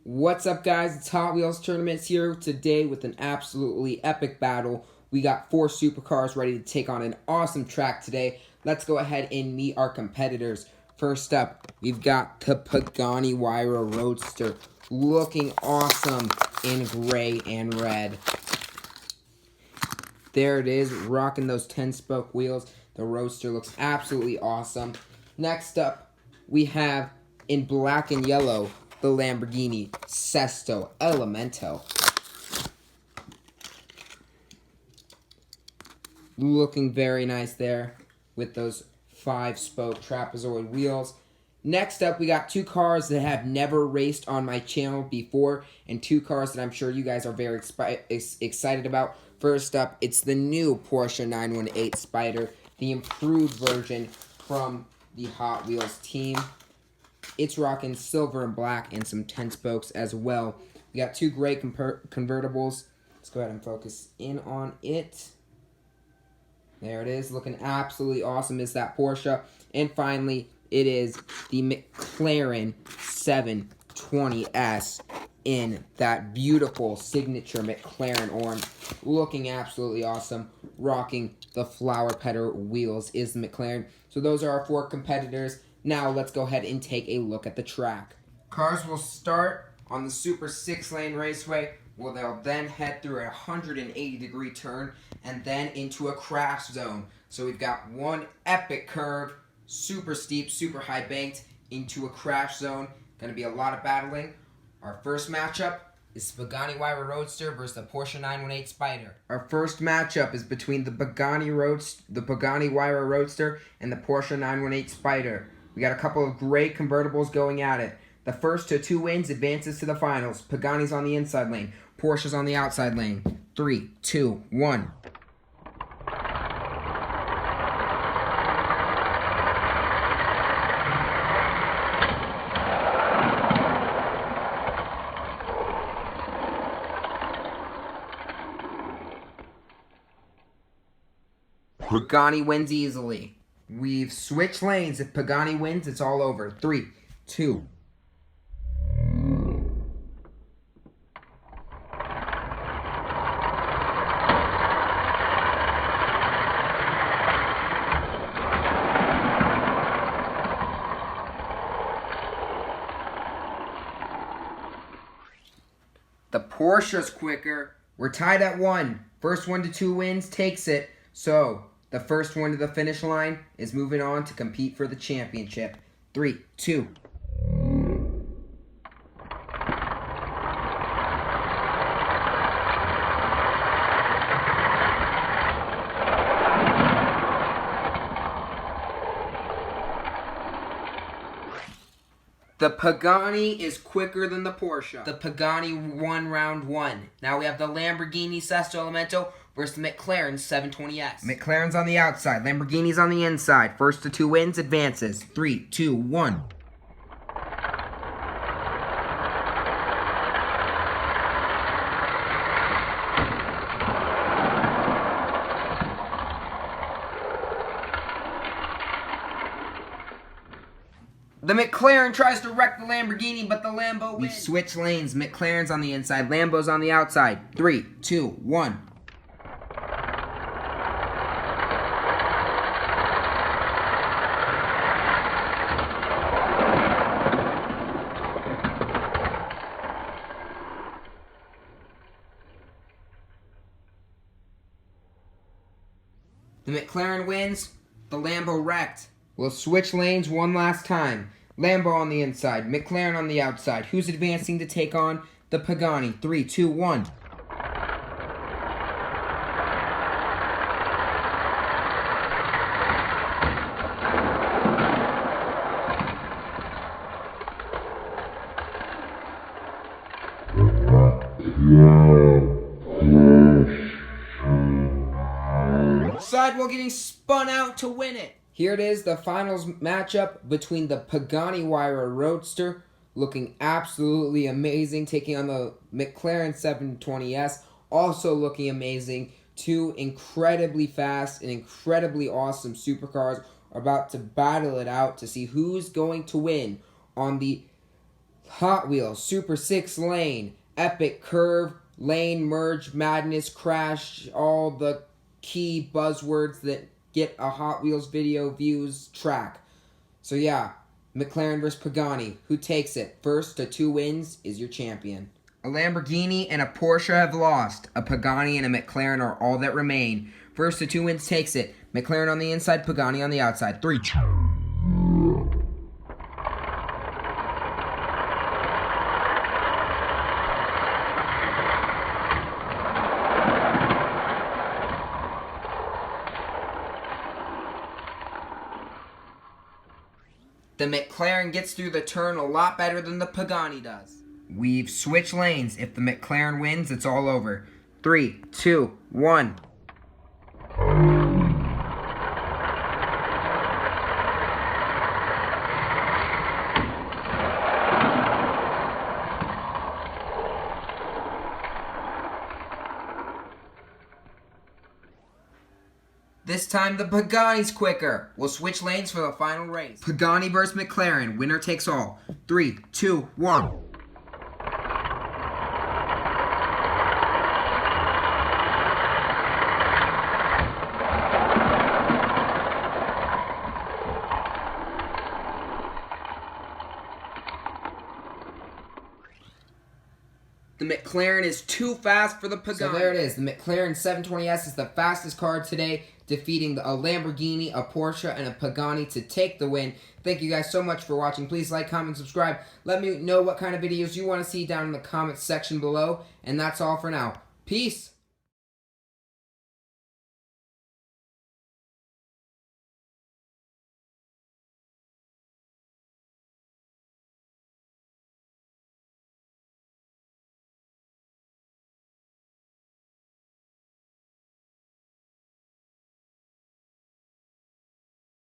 What's up, guys? It's Hot Wheels Tournaments here today with an absolutely epic battle. We got 4 supercars ready to take on an awesome track today. Let's go ahead and meet our competitors. First up, we've got the Pagani Huayra Roadster, looking awesome in gray and red. There it is, rocking those 10-spoke wheels. The Roadster looks absolutely awesome. Next up, we have, in black and yellow, the Lamborghini Sesto Elemento. Looking very nice there with those 5-spoke trapezoid wheels. Next up, we got 2 cars that have never raced on my channel before, and 2 cars that I'm sure you guys are very excited about. First up, it's the new Porsche 918 Spider, the improved version from the Hot Wheels team. It's rocking silver and black and some 10 spokes as well. We got 2 great convertibles. Let's go ahead and focus in on it. There it is, looking absolutely awesome is that Porsche. And finally, it is the McLaren 720S in that beautiful signature McLaren orange. Looking absolutely awesome. Rocking the flower petal wheels is the McLaren. So those are our 4 competitors. Now let's go ahead and take a look at the track. Cars will start on the Super 6-lane raceway, where they'll then head through a 180-degree turn and then into a crash zone. So we've got one epic curve, super steep, super high banked, into a crash zone. Going to be a lot of battling. Our first matchup is Pagani Huayra Roadster versus the Porsche 918 Spider. Our first matchup is between the Pagani Huayra Roadster and the Porsche 918 Spider. We got a couple of great convertibles going at it. The first to 2 wins advances to the finals. Pagani's on the inside lane. Porsche's on the outside lane. 3, 2, 1. Pagani wins easily. We've switched lanes. If Pagani wins, it's all over. 3, 2. The Porsche's quicker. We're tied at 1. First 1 to 2 wins takes it. So, the first one to the finish line is moving on to compete for the championship. 3, 2. The Pagani is quicker than the Porsche. The Pagani won round 1. Now we have the Lamborghini Sesto Elemento versus the McLaren 720S. McLaren's on the outside. Lamborghini's on the inside. First to 2 wins advances. 3, 2, 1. The McLaren tries to wreck the Lamborghini, but the Lambo wins. We switch lanes. McLaren's on the inside. Lambo's on the outside. 3, 2, 1. The McLaren wins. The Lambo wrecked. We'll switch lanes one last time. Lambo on the inside, McLaren on the outside. Who's advancing to take on the Pagani? 3, 2, 1. Sidewall getting spun out to win it. Here it is, the finals matchup between the Pagani Huayra Roadster, looking absolutely amazing, taking on the McLaren 720S, also looking amazing. 2 incredibly fast and incredibly awesome supercars are about to battle it out to see who's going to win on the Hot Wheels Super 6 Lane, Epic Curve, Lane Merge, Madness, Crash, all the key buzzwords that get a Hot Wheels video views track. So yeah, McLaren versus Pagani. Who takes it? First to 2 wins is your champion. A Lamborghini and a Porsche have lost. A Pagani and a McLaren are all that remain. First to 2 wins takes it. McLaren on the inside, Pagani on the outside. 3, 2. The McLaren gets through the turn a lot better than the Pagani does. We've switched lanes. If the McLaren wins, it's all over. 3, 2, 1. This time the Pagani's quicker. We'll switch lanes for the final race. Pagani versus McLaren. Winner takes all. 3, 2, 1. The McLaren is too fast for the Pagani. So there it is. The McLaren 720S is the fastest car today, defeating a Lamborghini, a Porsche, and a Pagani to take the win. Thank you guys so much for watching. Please like, comment, subscribe. Let me know what kind of videos you want to see down in the comments section below. And that's all for now. Peace.